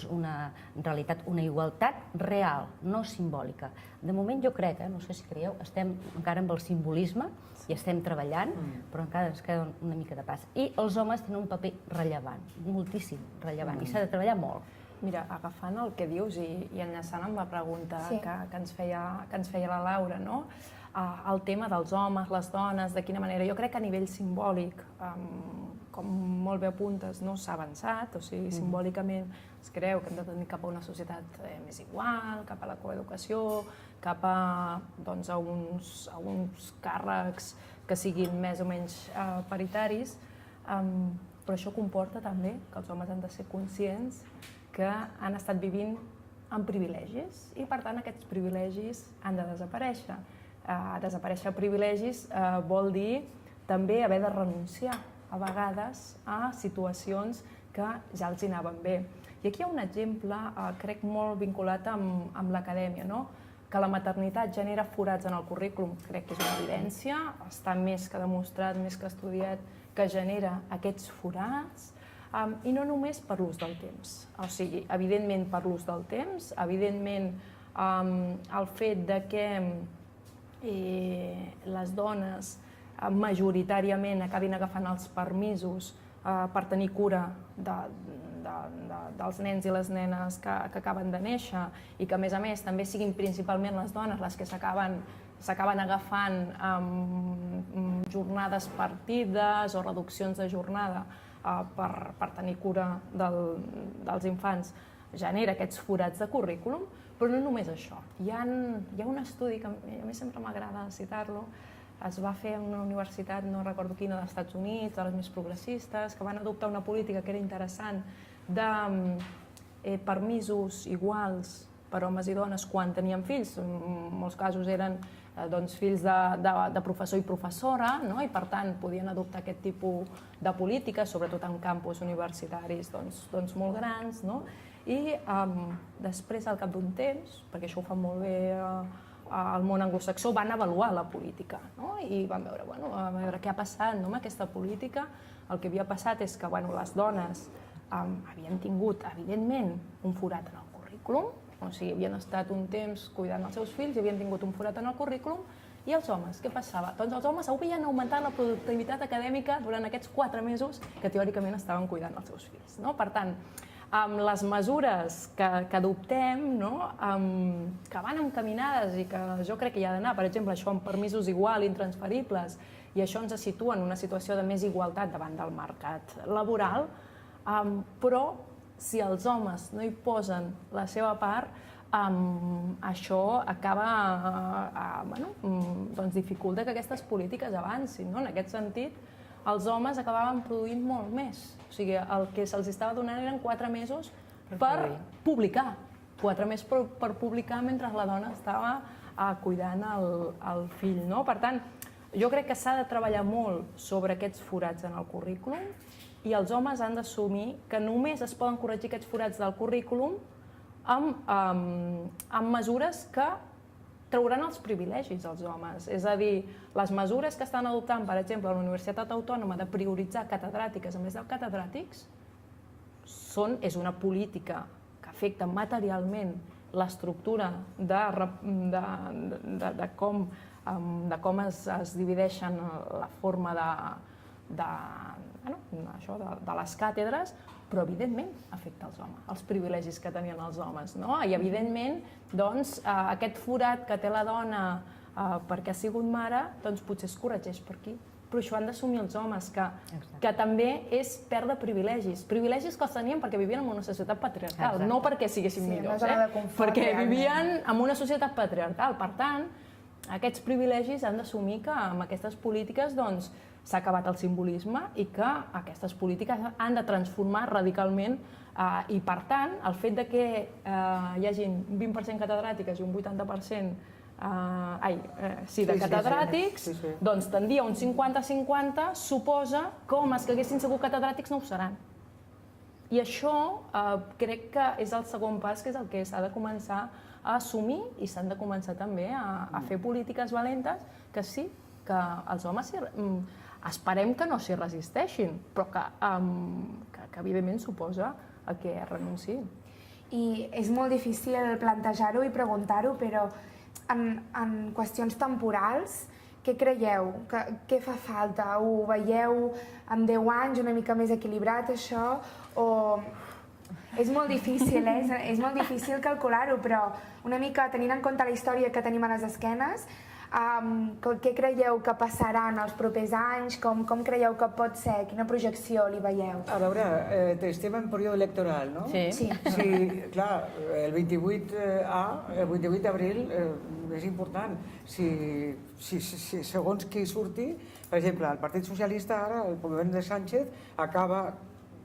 una realitat, una igualtat real, no simbòlica. De moment jo crec, no sé si creieu, estem encara amb el simbolisme i estem treballant, però encara ens queda una mica de pas. I els homes tenen un paper rellevant, moltíssim rellevant, i s'ha de treballar molt. Mira, agafant el que dius i enllaçant amb la pregunta que ens feia la Laura, el tema dels homes, les dones, de quina manera, jo crec que a nivell simbòlic, com molt bé apuntes, s'ha avançat, o sigui, simbòlicament es creu que hem de tenir cap a una societat més igual, cap a la coeducació, cap a uns càrrecs que siguin més o menys paritaris, però això comporta també que els homes han de ser conscients que han estat vivint amb privilegis i, per tant, aquests privilegis han de desaparèixer. Desaparèixer privilegis vol dir també haver de renunciar a vegades a situacions que ja els hi anaven bé. I aquí hi ha un exemple, crec, molt vinculat amb l'acadèmia, que la maternitat genera forats en el currículum, crec que és una evidència, està més que demostrat, més que estudiat, que genera aquests forats, i no només per l'ús del temps. O sigui, evidentment per l'ús del temps, evidentment el fet de que les dones majoritàriament acabin agafant els permisos per tenir cura dels nens i les nenes que acaben de néixer i que, a més, també siguin principalment les dones les que s'acaben agafant jornades partides o reduccions de jornada per tenir cura dels infants, genera aquests forats de currículum, però no només això. Hi ha un estudi, que a mi sempre m'agrada citar-lo, es va fer en una universitat, no recordo quina, dels Estats Units, de les més progressistes, que van adoptar una política que era interessant de permisos iguals per homes i dones quan tenien fills. En molts casos eren fills de professor i professora, i per tant podien adoptar aquest tipus de polítiques, sobretot en campus universitaris molt grans. I després, al cap d'un temps, perquè això ho fa molt bé al món anglosaxó, van avaluar la política i van veure què ha passat amb aquesta política. El que havia passat és que les dones havien tingut, evidentment, un forat en el currículum, o sigui, havien estat un temps cuidant els seus fills i havien tingut un forat en el currículum. I els homes, què passava? Doncs els homes havien augmentat la productivitat acadèmica durant aquests 4 mesos que teòricament estaven cuidant els seus fills. Per tant, amb les mesures que adoptem, que van encaminades i que jo crec que hi ha d'anar, per exemple, això amb permisos igual, intransferibles, i això ens situa en una situació de més igualtat davant del mercat laboral, però si els homes no hi posen la seva part, això acaba dificulta que aquestes polítiques avancin. En aquest sentit, els homes acabaven produint molt més. O sigui, el que se'ls estava donant eren 4 mesos per publicar. 4 mesos per publicar mentre la dona estava cuidant el fill. Per tant, jo crec que s'ha de treballar molt sobre aquests forats en el currículum i els homes han d'assumir que només es poden corregir aquests forats del currículum amb mesures que trauran els privilegis als homes. És a dir, les mesures que estan adoptant, per exemple, a la Universitat Autònoma de prioritzar catedràtiques a més de catedràtics, és una política que afecta materialment l'estructura de com es divideixen la forma de les càtedres, però evidentment afecta els homes, els privilegis que tenien els homes. I evidentment aquest forat que té la dona perquè ha sigut mare, potser es corregeix per aquí. Però això han d'assumir els homes, que també és perdre privilegis. Privilegis que els tenien perquè vivien en una societat patriarcal, no perquè siguessin millors, perquè vivien en una societat patriarcal. Per tant, aquests privilegis han d'assumir que amb aquestes polítiques s'ha acabat el simbolisme i que aquestes polítiques han de transformar radicalment i, per tant, el fet que hi hagi un 20% catedràtiques i un 80% de catedràtics, doncs tendir a un 50-50 suposa que homes que haguessin sigut catedràtics no ho seran. I això crec que és el segon pas, que és el que s'ha de començar a assumir i s'han de començar també a fer polítiques valentes que sí, que els homes esperem que no s'hi resisteixin, però que evidentment suposa que renunciïn. I és molt difícil plantejar-ho i preguntar-ho, però en qüestions temporals, què creieu? Què fa falta? Ho veieu en 10 anys una mica més equilibrat, això? És molt difícil, és molt difícil calcular-ho, però una mica tenint en compte la història que tenim a les esquenes, què creieu que passarà en els propers anys? Com creieu que pot ser? Quina projecció li veieu? A veure, estem en període electoral, no? Sí. Clar, el 28 d'abril és important. Si segons qui surti, per exemple, el Partit Socialista ara, el govern de Sánchez, acaba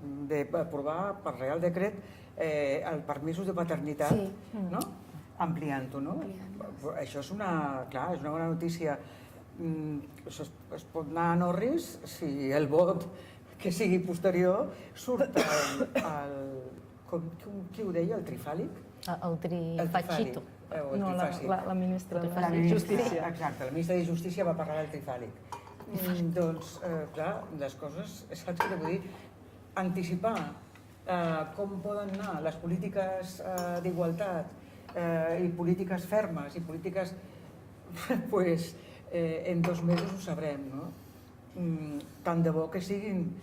d'aprovar per Real Decret els permisos de paternitat, no? Ampliant-ho, no? Això és una bona notícia. Es pot anar a Norris si el vot que sigui posterior surt qui ho deia, el trifàlic? El trifachito. No, la ministra de Justícia. Exacte, la ministra de Justícia va parlar del trifàlic. Doncs, clar, les coses, saps què vull dir? Anticipar com poden anar les polítiques d'igualtat i polítiques fermes i polítiques, en 2 mesos ho sabrem, no? Tant de bo que siguin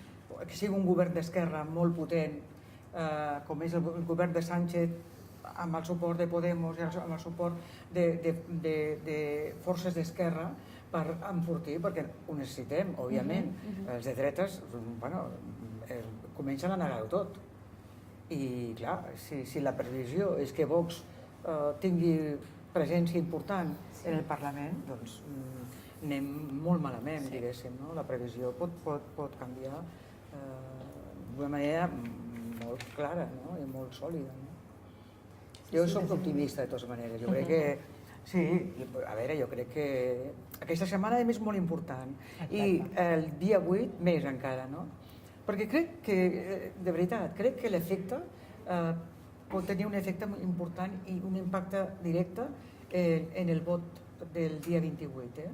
que sigui un govern d'esquerra molt potent, com és el govern de Sánchez, amb el suport de Podemos i amb el suport de forces d'esquerra, per enfortir, perquè ho necessitem, òbviament. Els de dretes, bueno, comencen a negar-ho tot. I, clar, si la previsió és que Vox tingui presència important en el Parlament, doncs anem molt malament, diguéssim, no? La previsió pot canviar d'una manera molt clara, no? I molt sòlida, no? Jo soc optimista, de totes maneres. Jo crec que sí, a veure, jo crec que aquesta setmana és molt important i el dia 8 més encara, no? Perquè crec que, de veritat, crec que l'efecte pot tenir un efecte important i un impacte directe en el vot del dia 28.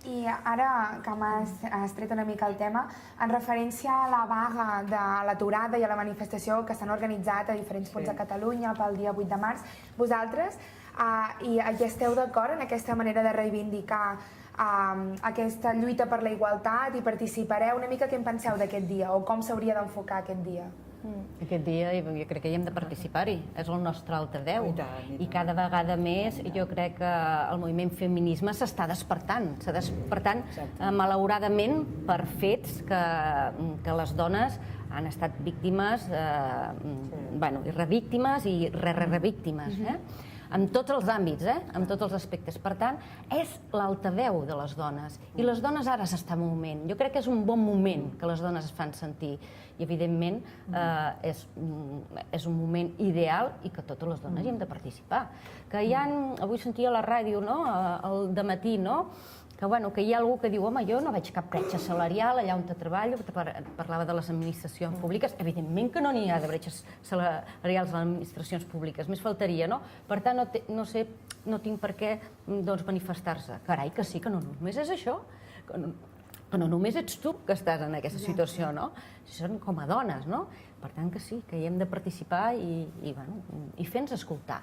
I ara que m'has tret una mica el tema, en referència a la vaga de l'aturada i a la manifestació que s'han organitzat a diferents punts de Catalunya pel dia 8 de març, vosaltres hi esteu d'acord en aquesta manera de reivindicar aquesta lluita per la igualtat i participareu? Una mica què en penseu d'aquest dia o com s'hauria d'enfocar aquest dia? Aquest dia jo crec que hi hem de participar-hi, és el nostre altaveu. I cada vegada més jo crec que el moviment feminisme s'està despertant malauradament per fets que les dones han estat víctimes, i revíctimes i revíctimes, en tots els àmbits, en tots els aspectes. Per tant, és l'altaveu de les dones. I les dones ara s'estan movent. Jo crec que és un bon moment que les dones es fan sentir. I, evidentment, és un moment ideal i que totes les dones hi hem de participar. Que hi ha, avui sentia a la ràdio, al dematí, que hi ha algú que diu, home, jo no veig cap bretxa salarial allà on treballo, parlava de les administracions públiques, evidentment que no n'hi ha de bretxes salarials a les administracions públiques, més faltaria, no? Per tant, no tinc per què manifestar-se. Carai, que sí, que no només és això, que no només ets tu que estàs en aquesta situació, no? Són com a dones, no? Per tant, que sí, que hi hem de participar i fer-nos escoltar.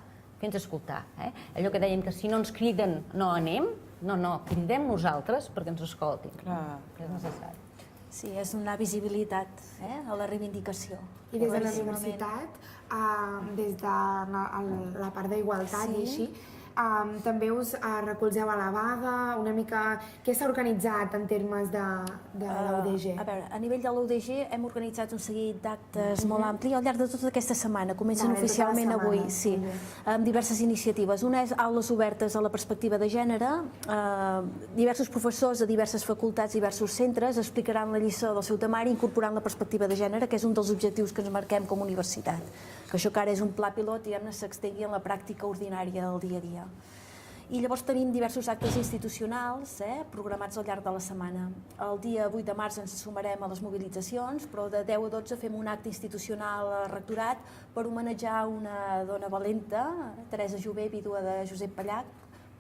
Allò que deien que si no ens criden no anem, no, cridem nosaltres perquè ens escoltin. És necessari. Sí, és donar visibilitat a la reivindicació. I des de la universitat, des de la part d'igualtat i així, també us recolzeu a la vaga, una mica... Què s'ha organitzat en termes de l'UDG? A veure, a nivell de l'UDG hem organitzat un seguit d'actes molt ampli al llarg de tota aquesta setmana. Comencen oficialment avui, sí, amb diverses iniciatives. Una és aules obertes a la perspectiva de gènere. Diversos professors de diverses facultats, diversos centres explicaran la lliçó del seu temari incorporant la perspectiva de gènere, que és un dels objectius que ens marquem com a universitat. Que això que ara és un pla pilot, diguem-ne, s'extingui en la pràctica ordinària del dia a dia. I llavors tenim diversos actes institucionals programats al llarg de la setmana. El dia 8 de març ens sumarem a les mobilitzacions, però de 10 a 12 fem un acte institucional al rectorat per homenatjar una dona valenta, Teresa Jové, vídua de Josep Pallach,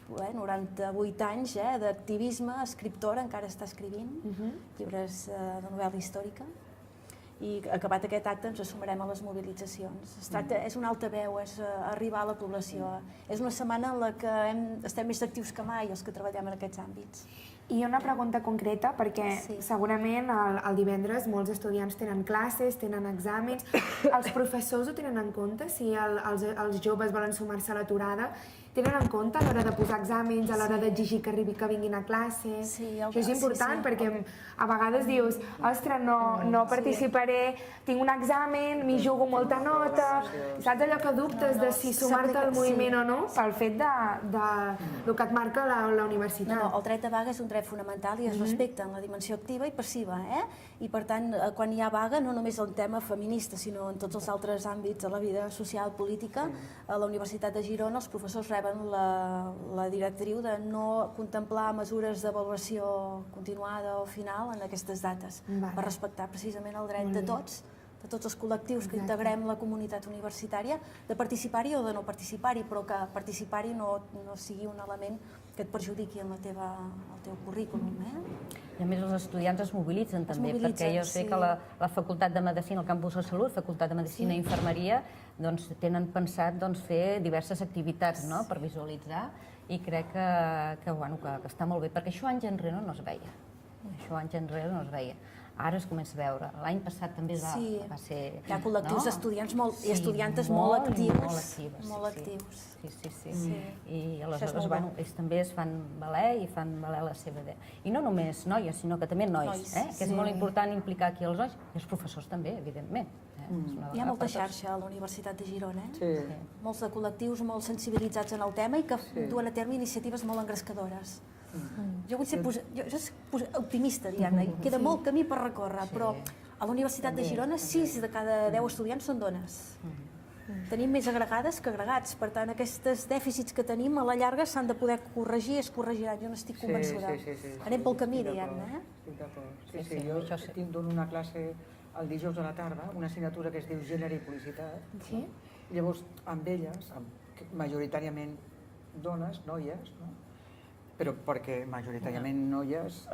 98 anys d'activisme, escriptora, encara està escrivint llibres de novel·la històrica. I acabat aquest acte ens sumarem a les mobilitzacions. Es tracta, és un altaveu, és arribar a la població. És una setmana en la que estem més actius que mai els que treballem en aquests àmbits. I una pregunta concreta, perquè segurament el divendres molts estudiants tenen classes, tenen exàmens. Els professors ho tenen en compte? Si els joves volen sumar-se a l'aturada, tenen en compte a l'hora de posar exàmens, a l'hora d'exigir que vinguin a classe? Això és important perquè a vegades dius, ostres, no participaré, tinc un examen, m'hi jugo molta nota, saps allò que dubtes de si sumar-te al moviment o no pel fet del que et marca la universitat? No, el dret de vaga és un dret fonamental i es respecta en la dimensió activa i passiva, i per tant, quan hi ha vaga, no només en tema feminista, sinó en tots els altres àmbits de la vida social, política, a la Universitat de Girona els professors reben la directriu de no contemplar mesures d'avaluació continuada o final en aquestes dates, per respectar precisament el dret de tots els col·lectius que integrem la comunitat universitària, de participar-hi o de no participar-hi, però que participar-hi no sigui un element que et perjudiqui en el teu currículum. I a més els estudiants es mobilitzen també, perquè jo sé que la Facultat de Medicina, el campus de Salut, Facultat de Medicina i Infermeria, tenen pensat fer diverses activitats per visualitzar i crec que està molt bé, perquè això anys enrere no es veia. Ara es comença a veure. L'any passat també Sí. va ser... Hi ha col·lectius d'estudiants i estudiantes sí, molt actius. Molt actives, Molt sí, actius. Sí. I Això és aleshores, molt bueno, bo. ells també es fan valer i fan valer la seva idea. I no només noies, sinó que també nois, que és molt important implicar aquí els nois, i els professors també, evidentment. Hi ha molta xarxa a la Universitat de Girona, Sí. molts de col·lectius molt sensibilitzats en el tema i que duen a terme iniciatives molt engrescadores. Jo vull ser optimista, Diana, i queda molt camí per recórrer, però a la Universitat de Girona 6 de cada 10 estudiants són dones. Tenim més agregades que agregats, per tant, aquests dèficits que tenim a la llarga s'han de poder corregir i es corregiran, jo n'estic convençuda. Sí. Anem pel camí, Estic Diana. d'acord, estic d'acord. Sí, Jo això sí. dono una classe el dijous a la tarda, una assignatura que es diu Gènere i Publicitat. Sí? Llavors, amb elles, majoritàriament dones, noies, no? Però perquè majoritàriament noies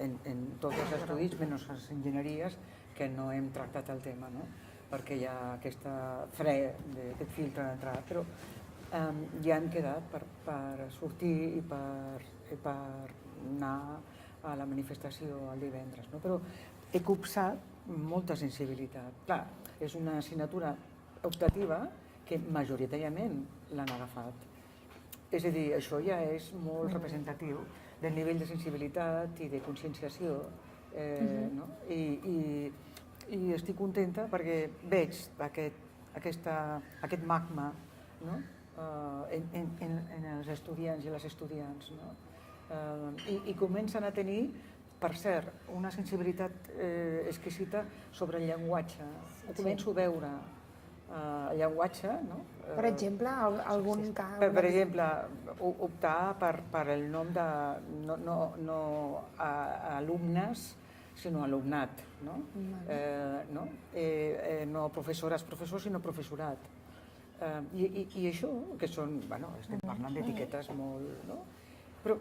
en tots els estudis, menys les enginyeries, que no hem tractat el tema, no? Perquè hi ha aquest fre, aquest filtre d'entrada, però ja hem quedat per sortir i per anar a la manifestació el divendres, no? Però he copsat molta sensibilitat. Clar, és una assignatura optativa que majoritàriament l'han agafat. És a dir, això ja és molt representatiu del nivell de sensibilitat i de conscienciació, no? I estic contenta perquè veig aquest magma, no? En els estudiants i les estudiants, no? I comencen a tenir, per cert, una sensibilitat exquisita sobre el llenguatge. Ho començo a veure, el llenguatge, no? Per exemple, algun cas... Per exemple, optar per el nom de no alumnes, sinó alumnat, no? No professores, professors, sinó professorat. I això, que són, bueno, estem parlant d'etiquetes molt, no? Però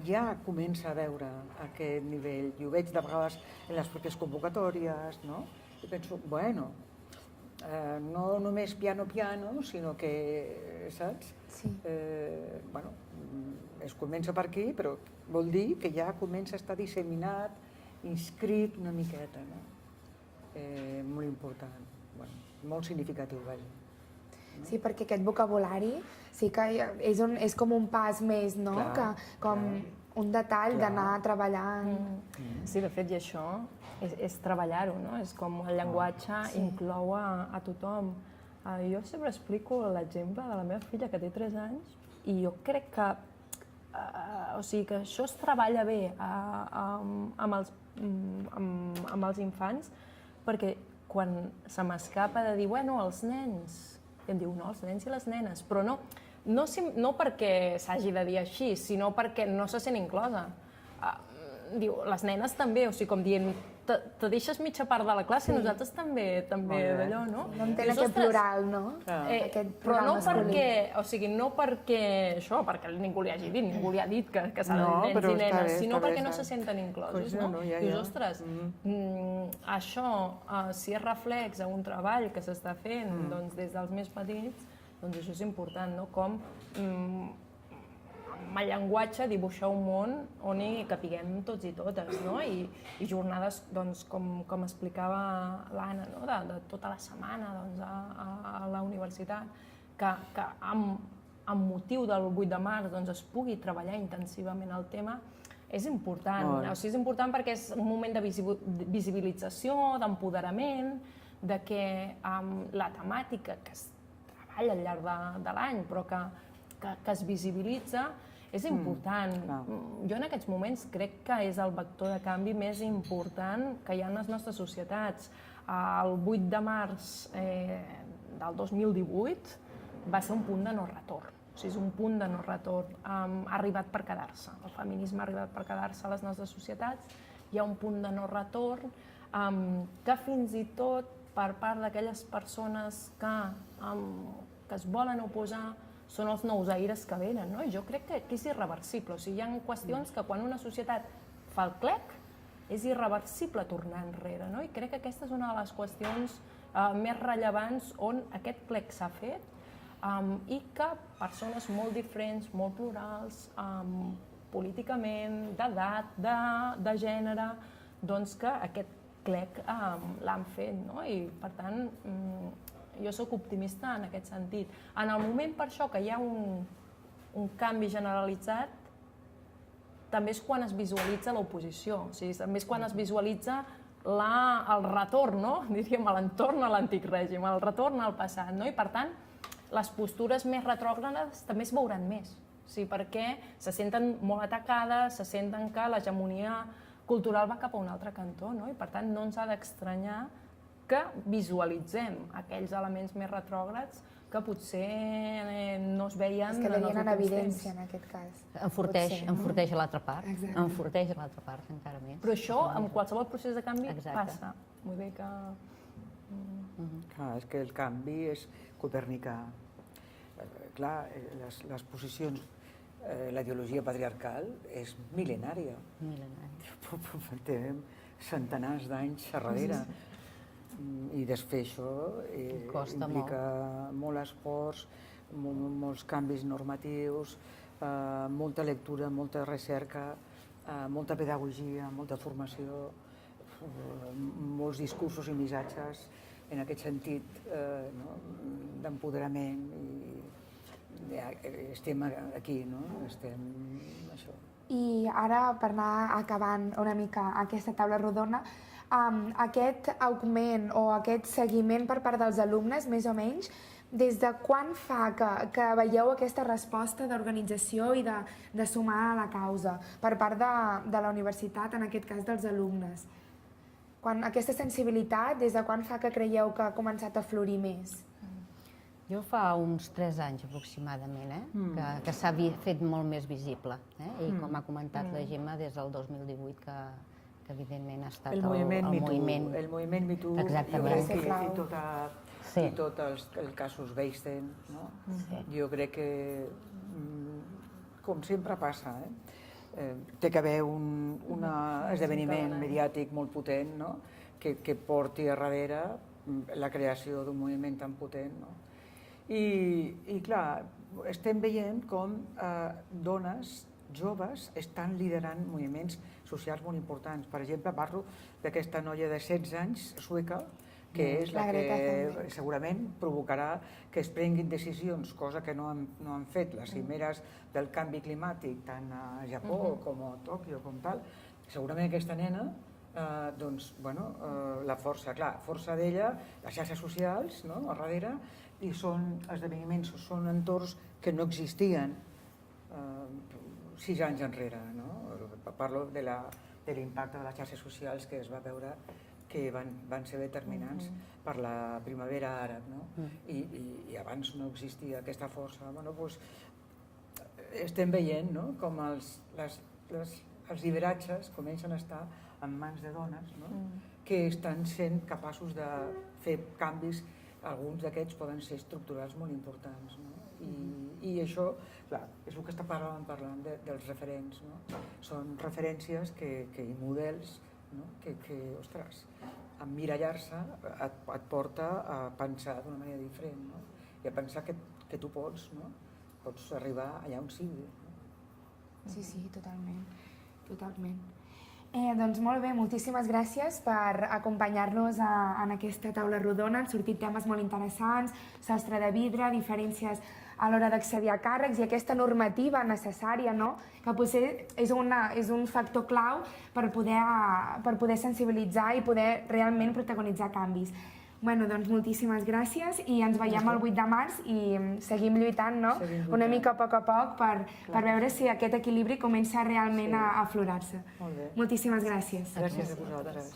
ja comença a veure aquest nivell, i ho veig de vegades en les pròpies convocatòries, no? I penso, bueno, no només piano, sinó que, saps? Sí. Bueno, es comença per aquí, però vol dir que ja comença a estar disseminat, inscrit una miqueta, no? Molt important, bueno, molt significatiu, vaja. Sí, perquè aquest vocabulari sí que és com un pas més, no? Clar, com un detall d'anar treballant. Sí, de fet, i això és treballar-ho, no? És com el llenguatge inclou a tothom. Jo sempre explico l'exemple de la meva filla, que té 3 anys, i jo crec que que això es treballa bé amb els infants, perquè quan se m'escapa de dir, bueno, els nens, i em diu, no, els nens i les nenes, però no perquè s'hagi de dir així, sinó perquè no se sent inclosa. Diu, les nenes també, o sigui, com dient, te deixes mitja part de la classe, nosaltres també d'allò, no? No entén aquest plural, no? Però no perquè, o sigui, no perquè això, perquè ningú li hagi dit, ningú li ha dit que s'ha de dir nens i nenes, sinó perquè no se senten inclosos, no? Dius, ostres, això, si és reflex a un treball que s'està fent des dels més petits, doncs això és important, no? Com amb el llenguatge dibuixar un món on hi capiguem tots i totes, no? I jornades, doncs, com explicava l'Anna, no? De tota la setmana a la universitat, que amb motiu del 8 de març es pugui treballar intensivament el tema, és important. O sigui, és important perquè és un moment de visibilització, d'empoderament, de que la temàtica que es treballa al llarg de l'any, però que es visibilitza, és important. Jo en aquests moments crec que és el vector de canvi més important que hi ha en les nostres societats. El 8 de març del 2018 va ser un punt de no retorn. O sigui, és un punt de no retorn. Ha arribat per quedar-se. El feminisme ha arribat per quedar-se a les nostres societats. Hi ha un punt de no retorn que fins i tot per part d'aquelles persones que es volen oposar són els nous aires que venen, no? I jo crec que és irreversible. O sigui, hi ha qüestions que quan una societat fa el clec és irreversible tornar enrere, no? I crec que aquesta és una de les qüestions més rellevants on aquest clec s'ha fet i que persones molt diferents, molt plurals, políticament, d'edat, de gènere, doncs, que aquest clec l'han fet, no? I, per tant, jo sóc optimista en aquest sentit. En el moment, per això, que hi ha un canvi generalitzat, també és quan es visualitza l'oposició, o sigui, també és quan es visualitza el retorn, no? Diríem, l'entorn a l'antic règim, el retorn al passat, no? I, per tant, les postures més retrògrades també es veuran més, o sigui, perquè se senten molt atacades, se senten que l'hegemonia cultural va cap a un altre cantó, no? I, per tant, no ens ha d'estranyar que visualitzem aquells elements més retrògrads que potser no es veien Es en els quedarien en últims evidència temps. en aquest cas. Enforteix l'altra part, Exacte. enforteix l'altra part encara més. Però això, amb qualsevol procés de canvi, Exacte. passa. Vull dir que... Clar, és que el canvi és copernicà. Clar, les posicions, la ideologia patriarcal és mil·lenària. Té centenars d'anys a darrere. I desfer això Costa implica molt esforç, molts canvis normatius, molta lectura, molta recerca, molta pedagogia, molta formació, molts discursos i missatges en aquest sentit d'empoderament. Estem aquí, no? Estem això. I ara, per anar acabant una mica aquesta taula rodona, aquest augment o aquest seguiment per part dels alumnes, més o menys, des de quan fa que veieu aquesta resposta d'organització i de sumar a la causa per part de la universitat, en aquest cas dels alumnes? Aquesta sensibilitat, des de quan fa que creieu que ha començat a florir més? Jo fa uns 3 anys aproximadament, que s'ha fet molt més visible. I com ha comentat la Gemma, des del 2018 que evidentment ha estat el moviment Me Too, exactament. I tots els casos Weinstein. Jo crec que, com sempre passa, té que haver un esdeveniment mediàtic molt potent que porti a darrere la creació d'un moviment tan potent. I clar, estem veient com dones joves estan liderant moviments socials molt importants. Per exemple, parlo d'aquesta noia de 16 anys, sueca, que és la que segurament provocarà que es prenguin decisions, cosa que no han fet les cimeres del canvi climàtic, tant a Japó com a Tòquio, com tal. Segurament aquesta nena, la força, clar, força d'ella, les xarxes socials a darrere, i són esdeveniments, són entorns que no existien 6 anys enrere. Parlo de l'impacte de les xarxes socials que es va veure que van ser determinants per la primavera àrab. I abans no existia aquesta força. Estem veient com els lideratges comencen a estar en mans de dones que estan sent capaços de fer canvis. Alguns d'aquests poden ser estructurals molt importants. I això, clar, és el que està parlant dels referents. Són referències i models que, ostres, emmirallar-se et porta a pensar d'una manera diferent i a pensar que tu pots arribar allà on sigui. Sí, totalment. Doncs molt bé, moltíssimes gràcies per acompanyar-nos en aquesta taula rodona. Han sortit temes molt interessants, sostre de vidre, diferències a l'hora d'accedir a càrrecs i aquesta normativa necessària, que potser és un factor clau per poder sensibilitzar i poder realment protagonitzar canvis. Doncs moltíssimes gràcies i ens veiem el 8 de març i seguim lluitant una mica a poc per veure si aquest equilibri comença realment a aflorar-se. Moltíssimes gràcies. Gràcies a vosaltres.